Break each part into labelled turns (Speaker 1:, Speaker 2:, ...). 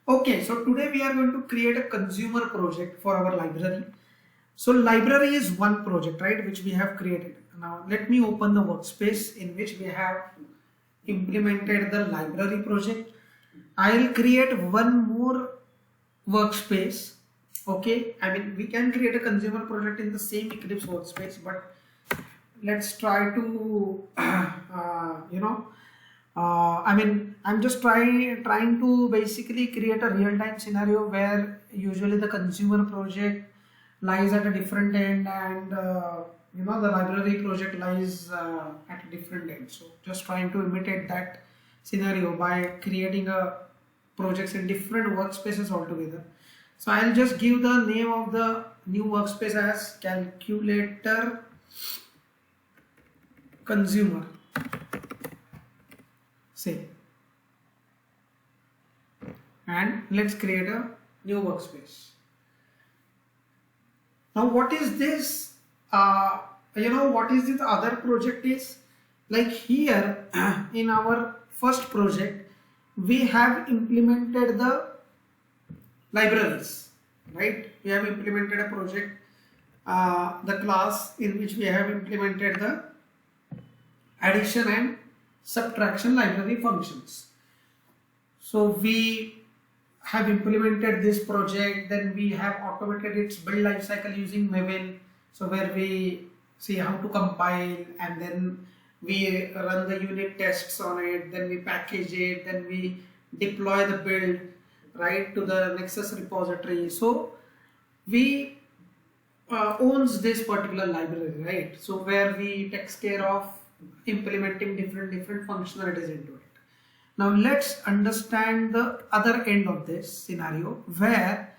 Speaker 1: Okay, so today we are going to create a consumer project for our library. So library is one project, right, which we have created. Now let me open the workspace in which we have implemented the library project. I'll create one more workspace. Okay, I mean we can create a consumer project in the same Eclipse workspace, but let's try to I mean I'm just trying to basically create a real-time scenario where usually the consumer project lies at a different end and the library project lies at a different end. So just trying to imitate that scenario by creating a projects in different workspaces altogether. So I'll just give the name of the new workspace as calculator consumer, say, and let's create a new workspace. Now what is this, what is this other project is, like here in our first project we have implemented the libraries, right? We have implemented a project, the class in which we have implemented the addition and subtraction library functions. So we have implemented this project, then we have automated its build lifecycle using Maven. So where we see how to compile and then we run the unit tests on it, then we package it, then we deploy the build right to the Nexus repository. So we owns this particular library, right? So where we takes care of implementing different functionalities into it. Now let's understand the other end of this scenario where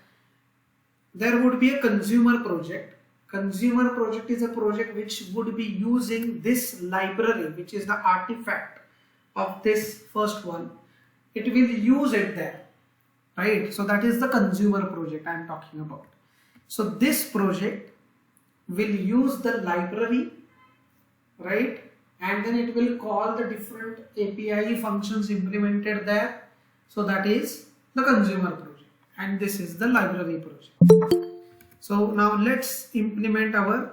Speaker 1: there would be a consumer project. Consumer project is a project which would be using this library, which is the artifact of this first one. It will use it there, right? So that is the consumer project I am talking about. So this project will use the library, right? And then it will call the different API functions implemented there. So that is the consumer project and this is the library project. So now let's implement our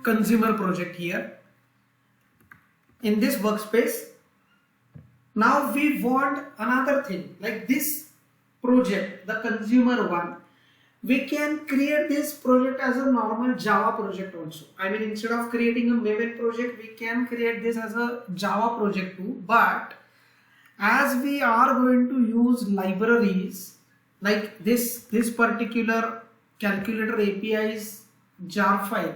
Speaker 1: consumer project here in this workspace. Now we want another thing, like this project, the consumer one. We can create this project as a normal Java project also. I mean, instead of creating a Maven project, we can create this as a Java project too. But as we are going to use libraries like this particular calculator API's jar file,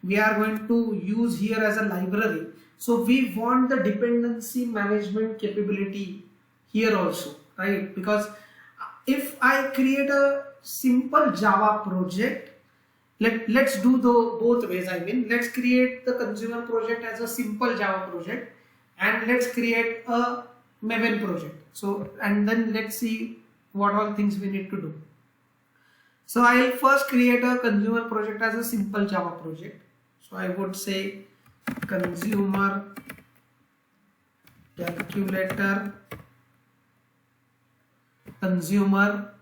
Speaker 1: we are going to use here as a library. So we want the dependency management capability here also, right? Because if I create a simple Java project, let's do the both ways. I mean, let's create the consumer project as a simple Java project and let's create a Maven project. So and then let's see what all things we need to do. So I'll first create a consumer project as a simple Java project. So I would say consumer calculator consumer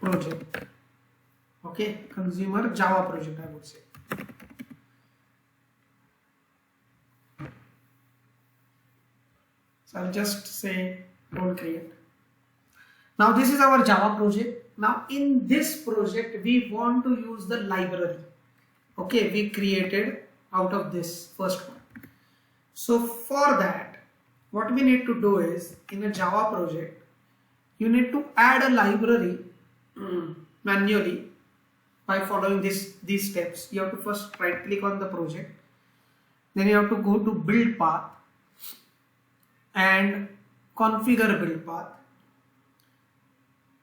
Speaker 1: project. Okay, consumer Java project I would say. So I'll just say don't create. Now this is our Java project. Now in this project we want to use the library. Okay, we created out of this first one. So for that, what we need to do is, in a Java project, you need to add a library manually by following these steps. You have to first right click on the project, then you have to go to build path and configure build path.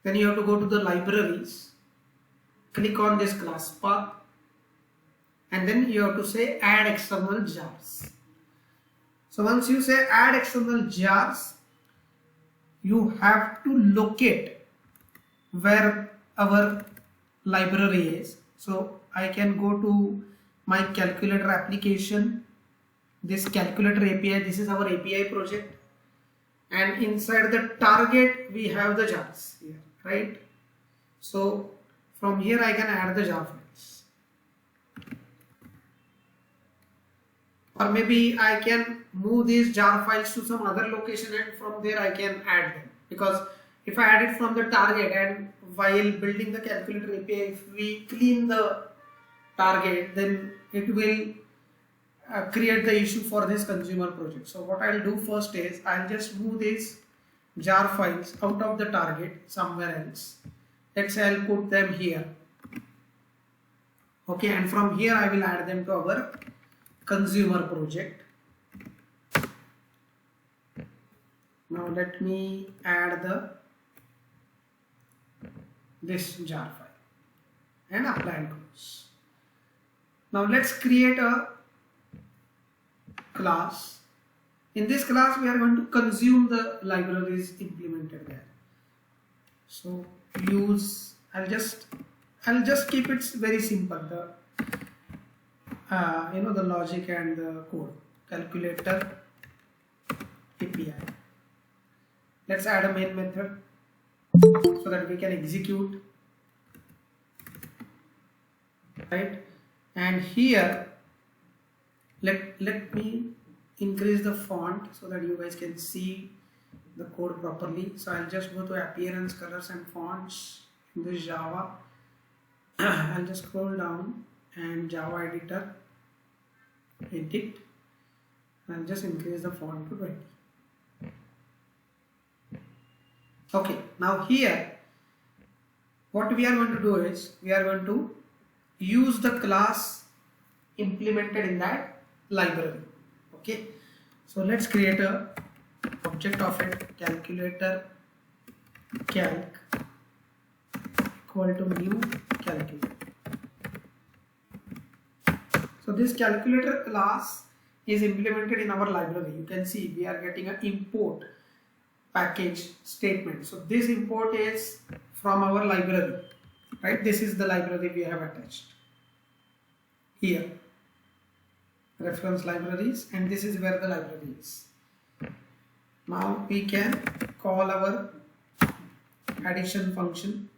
Speaker 1: Then you have to go to the libraries, click on this class path, and then you have to say add external jars. So once you say add external jars, you have to locate where our library is. So I can go to my calculator application, this calculator API, this is our API project, and inside the target we have the jars here, right? So from here I can add the jar files, or maybe I can move these jar files to some other location and from there I can add them, because if I add it from the target and while building the calculator API, if we clean the target, then it will create the issue for this consumer project. So what I'll do first is I'll just move these jar files out of the target somewhere else. Let's say I'll put them here. Okay, and from here I will add them to our consumer project. Now let me add this jar file and apply tools. Now let's create a class. In this class we are going to consume the libraries implemented there. So use, I'll just keep it very simple, the the logic and the code. Calculator API. Let's add a main method so that we can execute, right? And here let me increase the font so that you guys can see the code properly. So I'll just go to appearance, colors and fonts in this Java. I'll just scroll down and Java editor, edit, and I'll just increase the font to 20. Okay, now here what we are going to do is we are going to use the class implemented in that library. Okay, so let's create a object of it, calculator calc equal to new calculator. So this calculator class is implemented in our library. You can see we are getting an import package statement. So this import is from our library, right? This is the library we have attached here, reference libraries, and this is where the library is. Now we can call our addition function.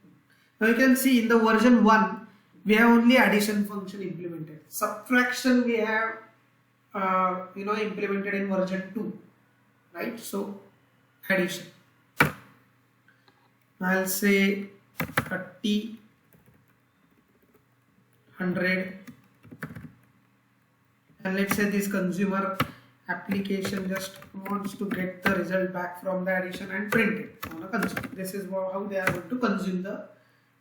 Speaker 1: Now you can see in the version 1 we have only addition function implemented. Subtraction we have implemented in version 2, right? So addition. I'll say 30, 100, and let's say this consumer application just wants to get the result back from the addition and print it on a console. This is how they are going to consume the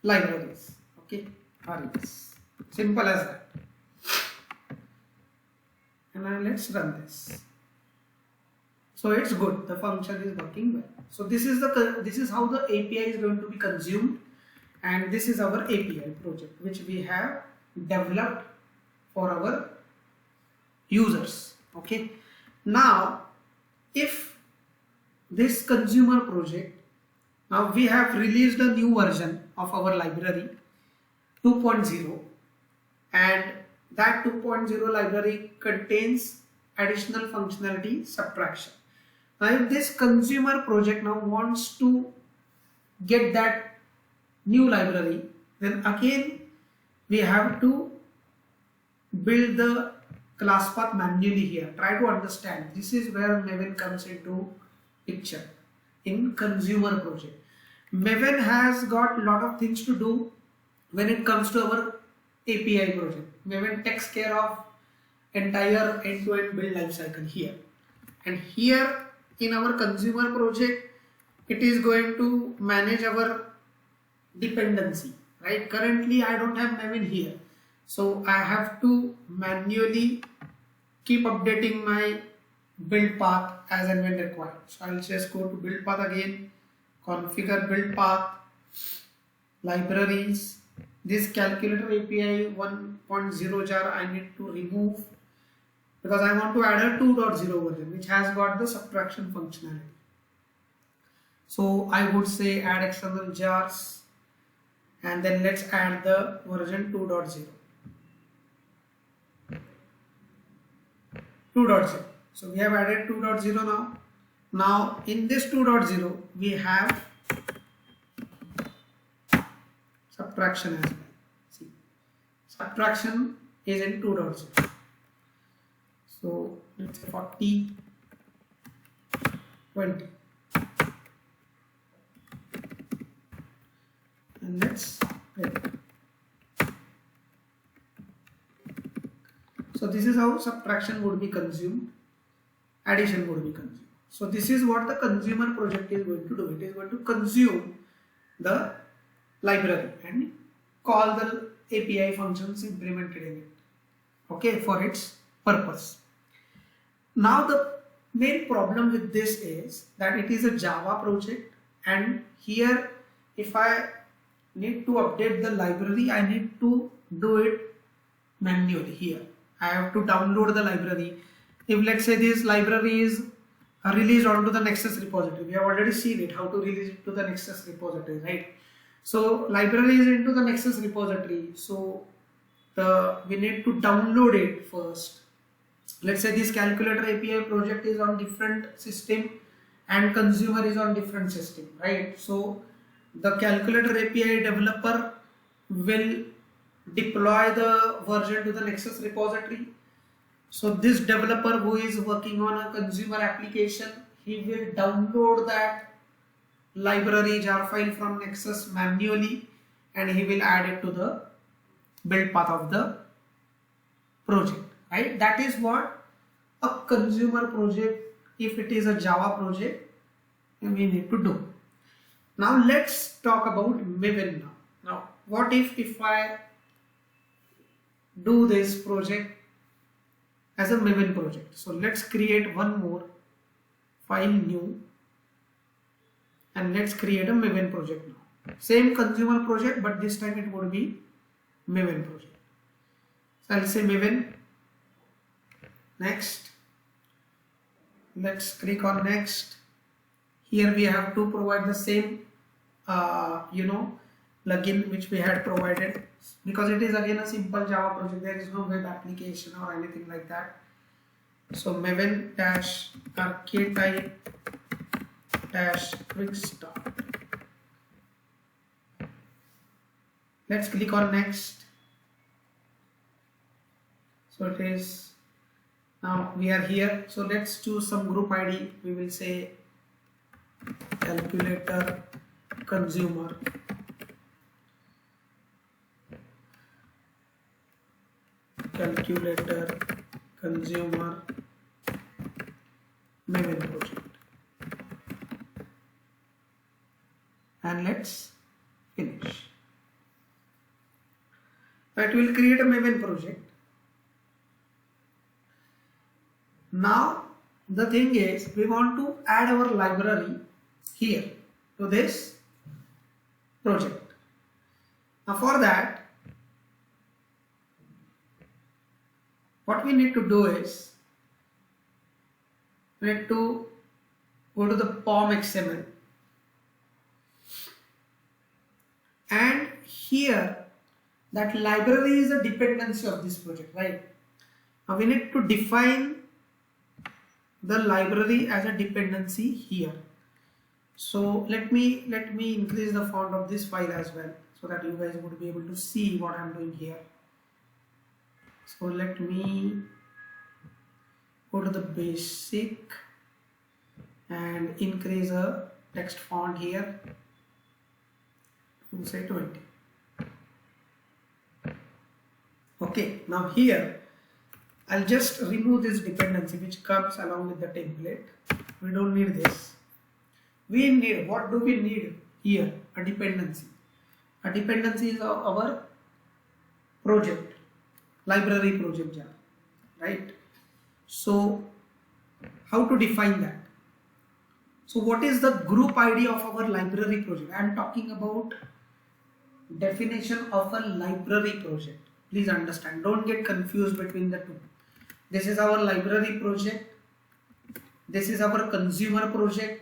Speaker 1: libraries. Okay, RES. Simple as that. And now let's run this. So it's good, the function is working well. So this is how the API is going to be consumed, and this is our API project which we have developed for our users. Okay, now if this consumer project, now we have released a new version of our library 2.0, and that 2.0 library contains additional functionality, subtraction. Now if this consumer project now wants to get that new library, then again we have to build the class path manually here. Try to understand, this is where Maven comes into picture in consumer project. Maven has got a lot of things to do when it comes to our API project. Maven takes care of entire end-to-end build lifecycle here, and here in our consumer project it is going to manage our dependency, right? Currently I don't have Maven here, so I have to manually keep updating my build path as and when required. So I'll just go to build path again, configure build path, libraries. This calculator API 1.0 jar I need to remove because I want to add a 2.0 version which has got the subtraction functionality. So I would say add external jars, and then let's add the version 2.0. 2.0. So we have added 2.0 now. Now in this 2.0 we have subtraction as well. See, subtraction is in 2.0. So let's say 40, 20, and let's print. So this is how subtraction would be consumed, addition would be consumed. So this is what the consumer project is going to do. It is going to consume the library and call the API functions implemented in it, okay, for its purpose. Now the main problem with this is that it is a Java project, and here if I need to update the library, I need to do it manually. Here I have to download the library. If let's say this library is released onto the Nexus repository, we have already seen it, how to release it to the Nexus repository, right? So library is into the Nexus repository, so we need to download it first. Let's say this calculator API project is on different system and consumer is on different system, right? So the calculator API developer will deploy the version to the Nexus repository. So this developer who is working on a consumer application, he will download that library jar file from Nexus manually and he will add it to the build path of the project, right? That is what a consumer project, if it is a Java project, we need to do. Now let's talk about Maven now. Now what if I do this project as a Maven project? So let's create one more file, new, and let's create a Maven project now. Same consumer project, but this time it would be Maven project. So I'll say Maven, next, let's click on next. Here we have to provide the same plugin which we had provided, because it is again a simple Java project. There is no web application or anything like that. So Maven dash archetype dash quick start. Let's click on next. So it is, now we are here. So let's choose some group ID. We will say calculator consumer. Calculator consumer Maven project, and let's finish. That will create a Maven project. Now the thing is, we want to add our library here to this project. Now for that, what we need to do is, we need to go to the POM XML, and here that library is a dependency of this project, right? Now we need to define the library as a dependency here. So let me increase the font of this file as well, so that you guys would be able to see what I'm doing here. So let me go to the basic and increase a text font here to say 20. Okay, now here I'll just remove this dependency which comes along with the template. We don't need this. We need, what do we need here? A dependency. A dependency is our project, library project jar, right? So how to define that? So what is the group ID of our library project? I am talking about definition of a library project. Please understand, don't get confused between the two. This is our library project, this is our consumer project.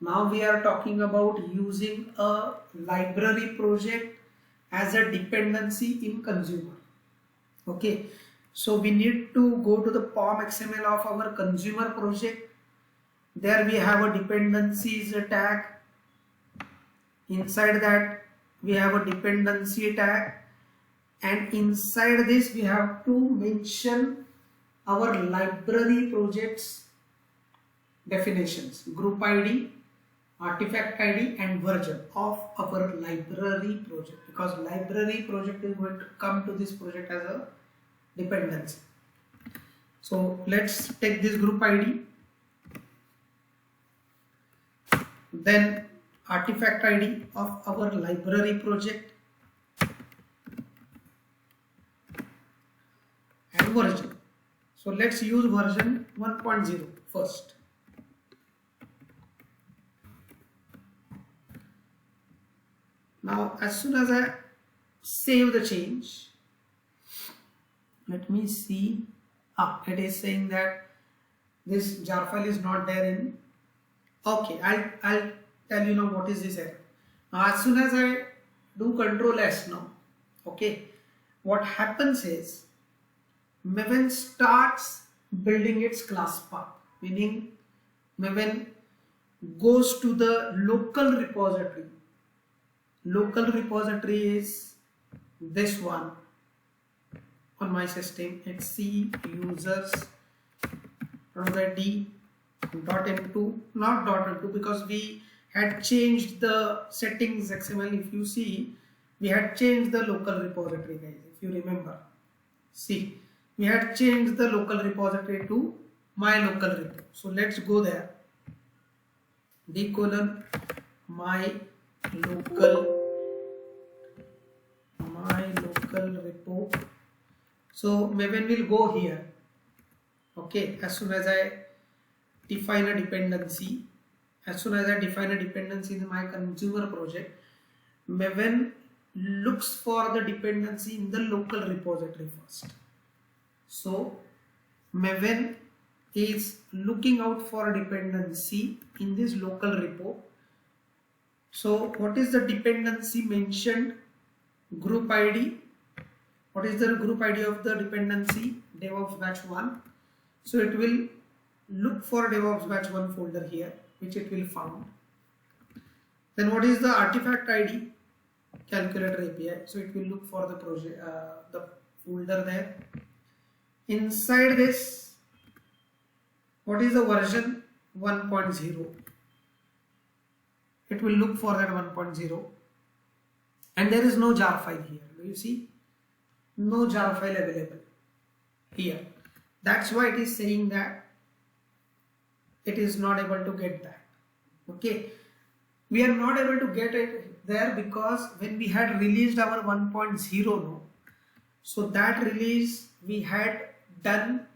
Speaker 1: Now we are talking about using a library project as a dependency in consumer. Okay, so we need to go to the POM XML of our consumer project There we have a dependencies tag. Inside that we have a dependency tag, and inside this we have to mention our library projects definitions, group ID, artifact ID and version of our library project, because library project is going to come to this project as a dependency. So let's take this group ID, then artifact ID of our library project and version. So let's use version 1.0 first. Now as soon as I save the change, let me see, it is saying that this jar file is not there in, okay, I'll tell you now what is this error. Now as soon as I do Control S now, okay, what happens is Maven starts building its class path, meaning Maven goes to the local repository. Local repository is this one on my system. It's C users ready .m2, not .m2, because we had changed the settings XML. If you see, we had changed the local repository, guys, if you remember. See, we had changed the local repository to my local repo. So let's go there, d:" my local repo. So Maven will go here, okay, as soon as I define a dependency. As soon as I define a dependency in my consumer project, Maven looks for the dependency in the local repository first. So Maven is looking out for a dependency in this local repo. So what is the dependency mentioned? Group ID. What is the group ID of the dependency? DevOps batch 1. So it will look for DevOps batch 1 folder here, which it will found. Then what is the artifact ID? Calculator API. So it will look for the project, the folder there. Inside this, what is the version? 1.0. It will look for that 1.0, and there is no jar file here. Do you see? No jar file available here. That's why it is saying that it is not able to get that. Okay, we are not able to get it there because when we had released our 1.0 no, so that release we had done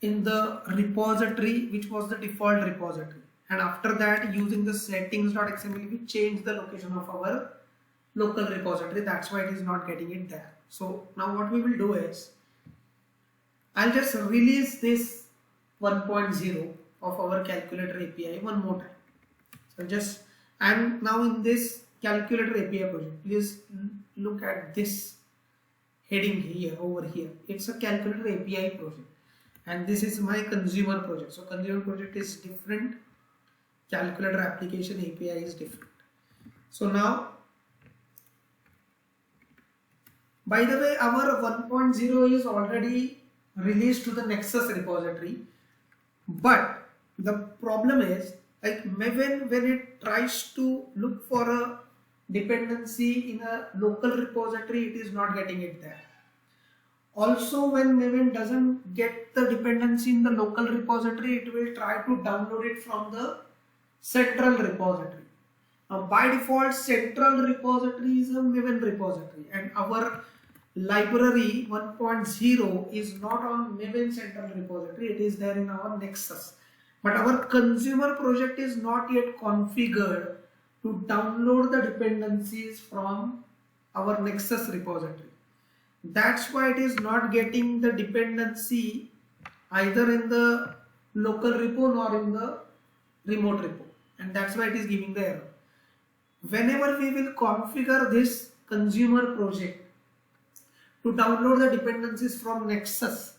Speaker 1: in the repository which was the default repository, and after that using the settings.xml we changed the location of our local repository. That's why it is not getting it there. So now what we will do is, I'll just release this 1.0 of our calculator API one more time. So just, I'm now in this calculator API project. Please look at this heading here, over here. It's a calculator API project, and this is my consumer project. So consumer project is different, calculator application API is different. So now, by the way, our 1.0 is already released to the Nexus repository, but the problem is, like Maven, when it tries to look for a dependency in a local repository, it is not getting it there. Also, when Maven doesn't get the dependency in the local repository, it will try to download it from the central repository. Now by default, central repository is a Maven repository, and our library 1.0 is not on Maven central repository, it is there in our Nexus. But our consumer project is not yet configured to download the dependencies from our Nexus repository. That's why it is not getting the dependency either in the local repo nor in the remote repo, and that's why it is giving the error. Whenever we will configure this consumer project to download the dependencies from Nexus,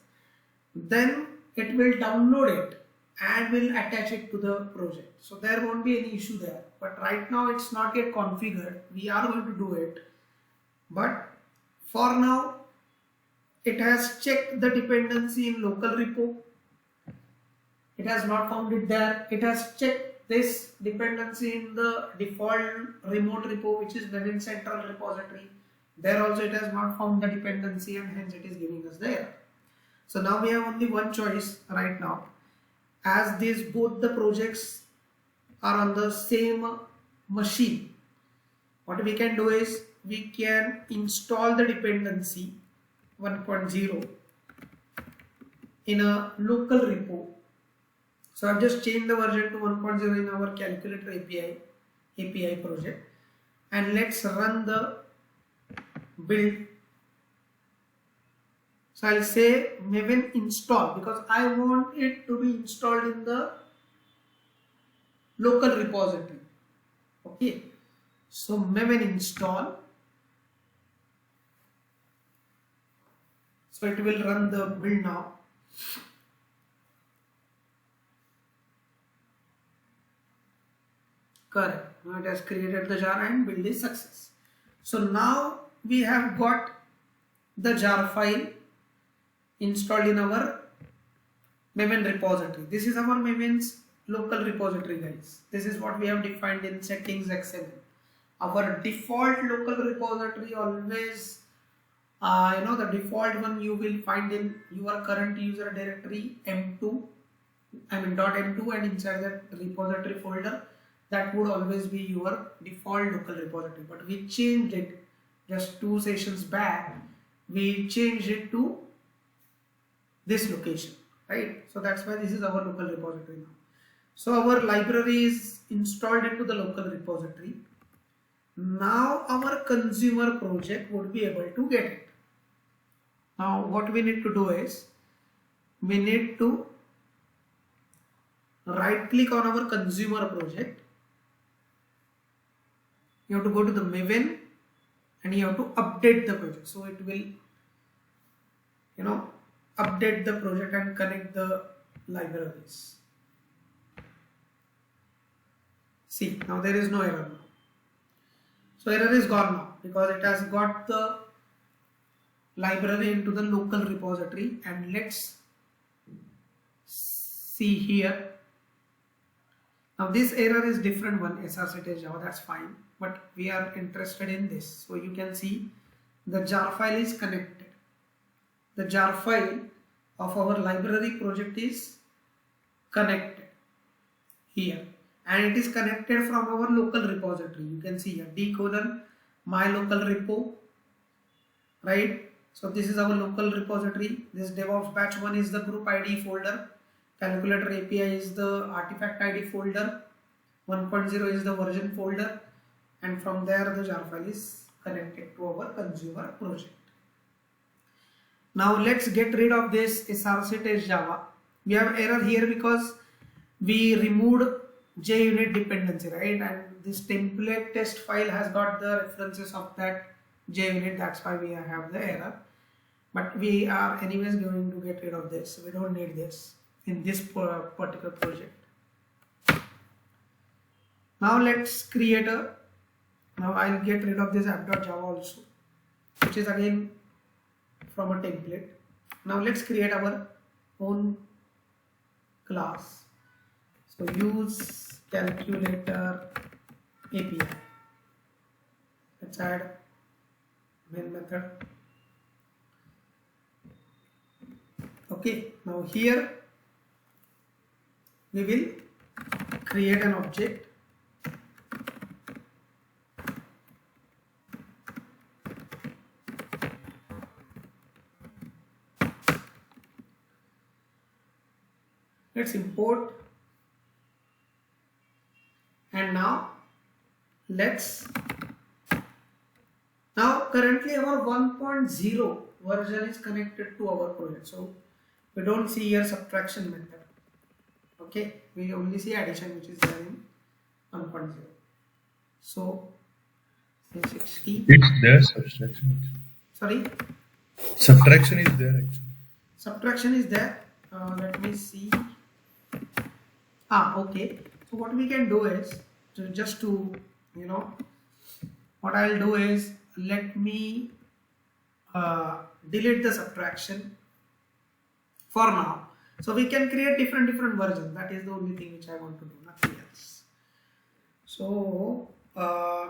Speaker 1: then it will download it and we'll attach it to the project. So there won't be any issue there. But right now it's not yet configured. We are going to do it. But for now, it has checked the dependency in local repo. It has not found it there. It has checked this dependency in the default remote repo, which is within central repository. There also it has not found the dependency, and hence it is giving us the error. So now we have only one choice right now. As these both the projects are on the same machine, what we can do is we can install the dependency 1.0 in a local repo. So I've just changed the version to 1.0 in our calculator API project, and let's run the build. So I'll say maven install because I want it to be installed in the local repository. Okay, so maven install. So it will run the build now. Correct. Now it has created the jar and build is success. So now we have got the jar file installed in our maven repository. This is our maven's local repository, guys. This is what we have defined in settings XML. Our default local repository always, the default one you will find in your current user directory .m2, and inside that repository folder, that would always be your default local repository. But we changed it just 2 sessions back. We changed it to this location, right? So that's why this is our local repository now. So our library is installed into the local repository. Now our consumer project would be able to get it. Now what we need to do is we need to right click on our consumer project. You have to go to the maven and you have to update the project. So it will, update the project and connect the libraries. See, now there is no error now. So error is gone now because it has got the library into the local repository. And let's see here. Now this error is different one, src Java, that's fine. But we are interested in this. So you can see the jar file is connected. The jar file of our library project is connected here. And it is connected from our local repository. You can see here d:my local repo, right? So this is our local repository. This DevOps batch 1 is the group ID folder. Calculator API is the artifact ID folder. 1.0 is the version folder. And from there the jar file is connected to our consumer project. Now let's get rid of this src Java. We have error here because we removed JUnit dependency, right? And this template test file has got the references of that JUnit. That's why we have the error. But we are anyways going to get rid of this. We don't need this in this particular project. Now let's create now I'll get rid of this app.java also, which is again from a template. Now let's create our own class. So use calculator API. Let's add main method. Okay, now here we will create an object. Let's import, and now currently our 1.0 version is connected to our project, so we don't see here subtraction method. Okay, we only see addition, which is there in 1.0. So 60.
Speaker 2: It's there, subtraction.
Speaker 1: Sorry?
Speaker 2: Subtraction is there actually.
Speaker 1: Subtraction is there. Let me see. Okay. So what we can do is just to, you know, what I'll do is let me delete the subtraction for now. So we can create different versions. That is the only thing which I want to do, nothing else. So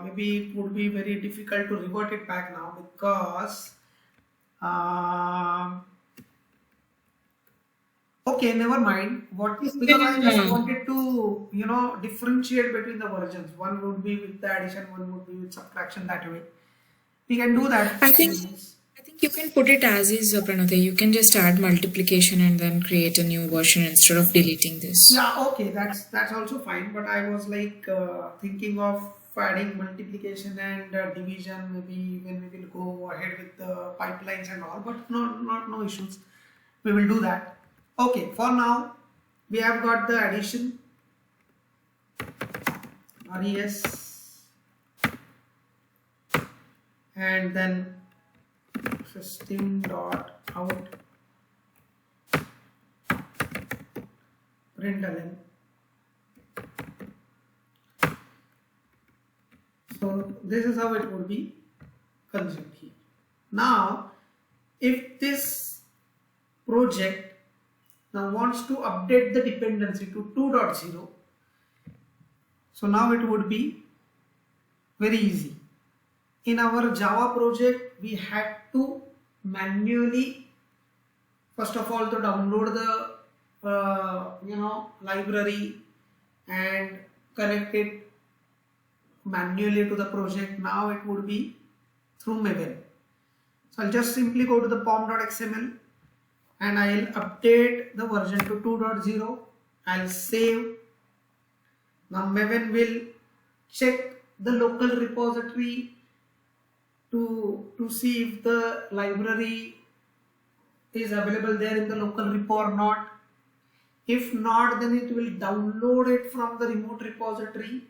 Speaker 1: maybe it would be very difficult to revert it back now because okay, never mind. Because I just wanted to, you know, differentiate between the versions. One would be with the addition, one would be with subtraction, that way. We can do that.
Speaker 2: I think you can put it as is, Pranati. You can just add multiplication and then create a new version instead of deleting this.
Speaker 1: Yeah, okay, that's also fine. But I was like thinking of adding multiplication and division. Maybe when we will go ahead with the pipelines and all. But no issues. We will do that. Okay, for now we have got the addition, res, and then system dot out println. So this is how it would be consumed here. Now, if this project now wants to update the dependency to 2.0, so now it would be very easy. In our Java project, we had to manually, first of all, to download the library and connect it manually to the project. Now it would be through Maven. So I'll just simply go to the pom.xml and I'll update the version to 2.0. I'll save. Now Maven will check the local repository to see if the library is available there in the local repo or not. If not, then it will download it from the remote repository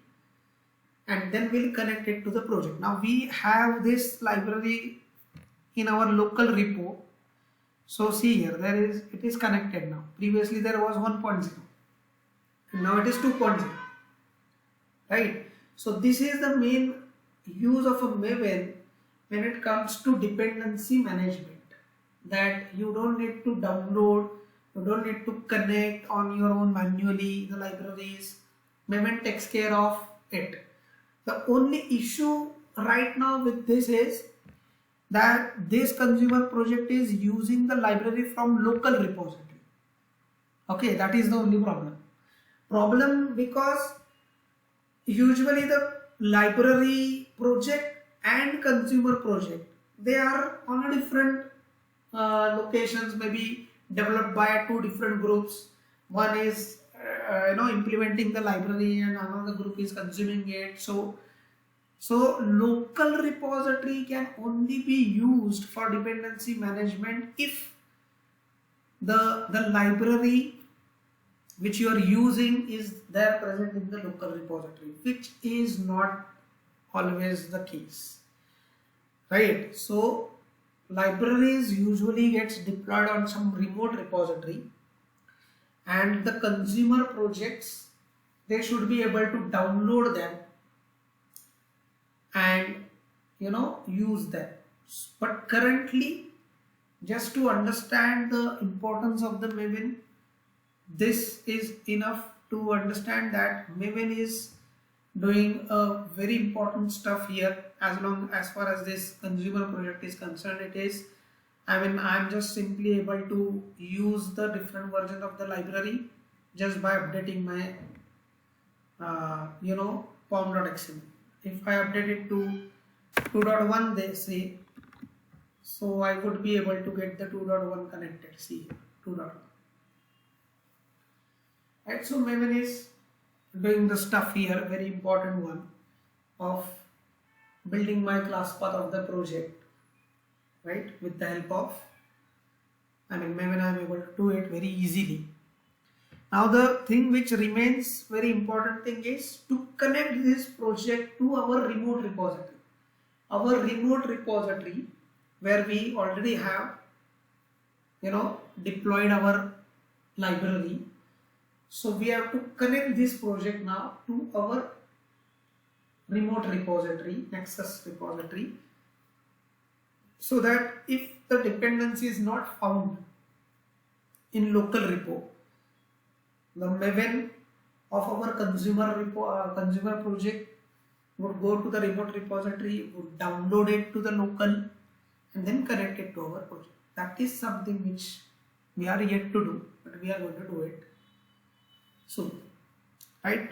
Speaker 1: and then we'll connect it to the project. Now we have this library in our local repo. So see here, it is connected now. Previously there was 1.0 and now it is 2.0, right? So this is the main use of a Maven when it comes to dependency management, that you don't need to download, you don't need to connect on your own manually the libraries. Maven takes care of it. The only issue right now with this is that this consumer project is using the library from local repository. Okay, that is the only problem because usually the library project and consumer project, they are on a different locations, maybe developed by two different groups. One is implementing the library and another group is consuming it. So local repository can only be used for dependency management if the library which you are using is there present in the local repository, which is not always the case, right? So libraries usually gets deployed on some remote repository, and the consumer projects, they should be able to download them and use them. But currently, just to understand the importance of the Maven, this is enough to understand that Maven is doing a very important stuff here. As far as this consumer project is concerned, it is, I'm just simply able to use the different version of the library just by updating my pom.xml. If I update it to 2.1, they say, so I would be able to get the 2.1 connected. See, 2.1. Right, so Maven is doing the stuff here, very important one, of building my class path of the project, right? With the help of, Maven, I am able to do it very easily. Now the thing which remains very important thing is to connect this project to our remote repository. Our remote repository where we already have, deployed our library. So we have to connect this project now to our remote repository, Nexus repository, so that if the dependency is not found in local repo, the Maven of our consumer project would go to the remote repository, would download it to the local, and then connect it to our project. That is something which we are yet to do, but we are going to do it soon, right?